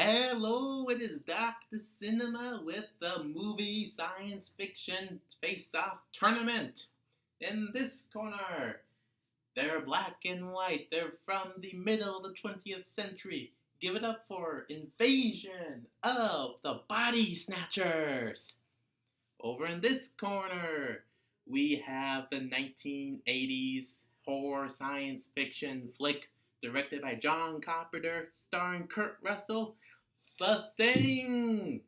Hello, it is Dr. Cinema with the movie science fiction face-off tournament. In this corner, they're black and white. They're from the middle of the 20th century. Give it up for Invasion of the Body Snatchers. Over in this corner, we have the 1980s horror science fiction flick directed by John Carpenter, starring Kurt Russell, The Thing.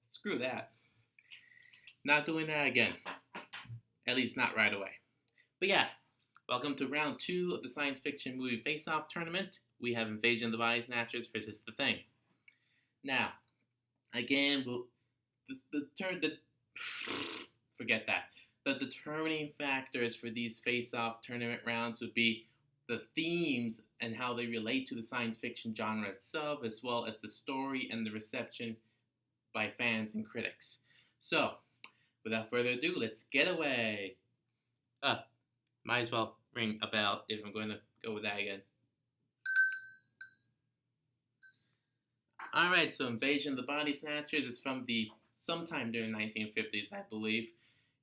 Screw that. Not doing that again. At least not right away. But yeah, welcome to round 2 of the science fiction movie face-off tournament. We have Invasion of the Body Snatchers versus The Thing. Now, again, forget that. The determining factors for these face-off tournament rounds would be the themes and how they relate to the science fiction genre itself, as well as the story and the reception by fans and critics. So, without further ado, let's get away. Might as well ring a bell if I'm going to go with that again. Alright, so Invasion of the Body Snatchers is from the sometime during the 1950s, I believe.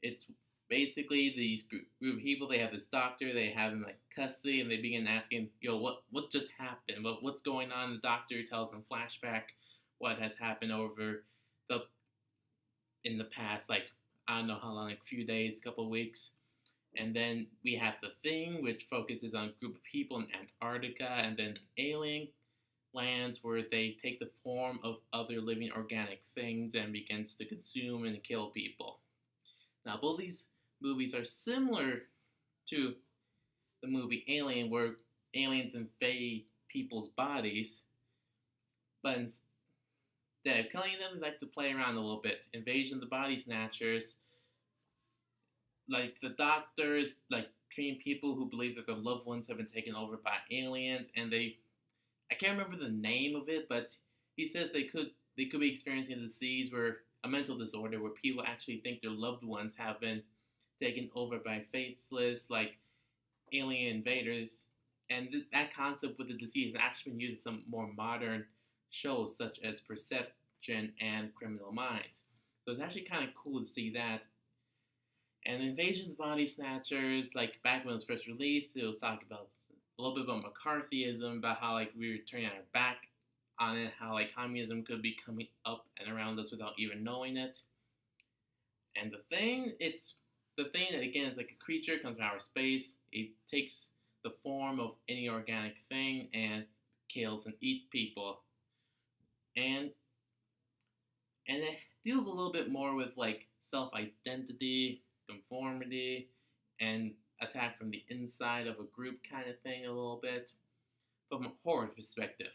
It's basically these group of people. They have this doctor. They have him like custody, and they begin asking, what just happened? What's going on? The doctor tells them flashback what has happened in the past, like I don't know how long, like a few days, a couple of weeks. And then we have The Thing, which focuses on a group of people in Antarctica, and then alien lands where they take the form of other living organic things and begins to consume and kill people. Now, both these movies are similar to the movie Alien, where aliens invade people's bodies, but instead of killing them, they like to play around a little bit. Invasion of the Body Snatchers, like the doctors, like treating people who believe that their loved ones have been taken over by aliens, and I can't remember the name of it, but he says they could be experiencing a disease where a mental disorder where people actually think their loved ones have been taken over by faceless, like alien invaders. And that concept with the disease has actually been used in some more modern shows such as Perception and Criminal Minds. So it's actually kind of cool to see that. And Invasion of the Body Snatchers, like back when it was first released, it was talking about a little bit about McCarthyism, about how like we were turning our back on it, how like communism could be coming up and around us without even knowing it. And the thing again is like a creature, comes from outer space. It takes the form of any organic thing and kills and eats people. And it deals a little bit more with like self-identity, conformity, and attack from the inside of a group kind of thing a little bit from a horror perspective.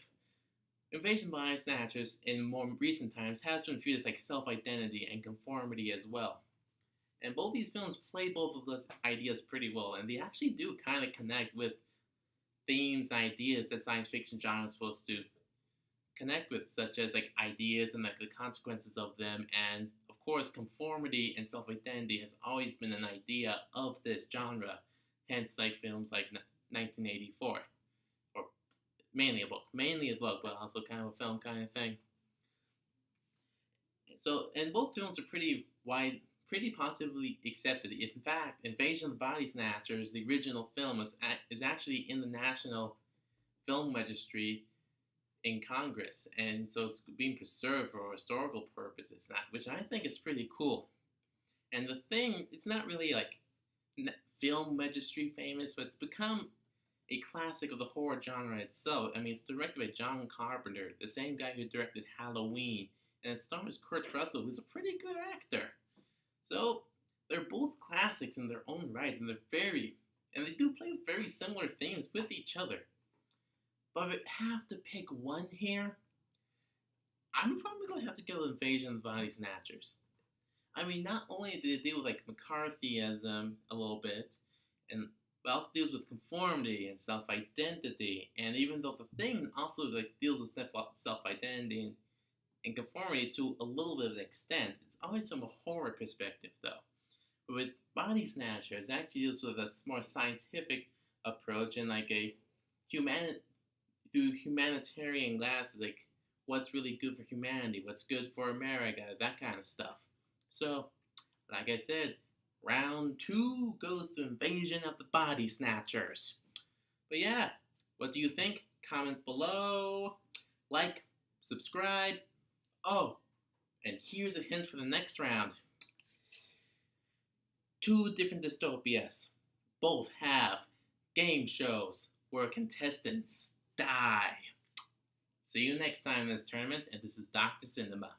Invasion of the Body Snatchers in more recent times has been viewed as like self-identity and conformity as well. And both these films play both of those ideas pretty well, and they actually do kind of connect with themes and ideas that science fiction genre is supposed to connect with, such as like ideas and like the consequences of them. And of course, conformity and self-identity has always been an idea of this genre, hence like films like 1984, or mainly a book, but also kind of a film kind of thing. So, and both films are pretty positively accepted. In fact, Invasion of the Body Snatchers, the original film, is actually in the National Film Registry in Congress, and so it's being preserved for historical purposes, which I think is pretty cool. And The Thing, it's not really like film registry famous, but it's become a classic of the horror genre itself. I mean, it's directed by John Carpenter, the same guy who directed Halloween, and it stars Kurt Russell, who's a pretty good actor. So they're both classics in their own right, and they do play very similar themes with each other. But if I have to pick one here, I'm probably going to have to go with Invasion of the Body Snatchers. I mean, not only did it deal with like McCarthyism a little bit, but also deals with conformity and self-identity. And even though The Thing also like deals with self-identity and conformity to a little bit of an extent, it's always from a horror perspective though. But with Body Snatchers, it actually deals with a more scientific approach and like through humanitarian glasses, like what's really good for humanity, what's good for America, that kind of stuff. So, like I said, round 2 goes to Invasion of the Body Snatchers. But yeah, what do you think? Comment below, like, subscribe. Oh, and here's a hint for the next round. 2 different dystopias. Both have game shows where contestants die. See you next time in this tournament, and this is Dr. Cinema.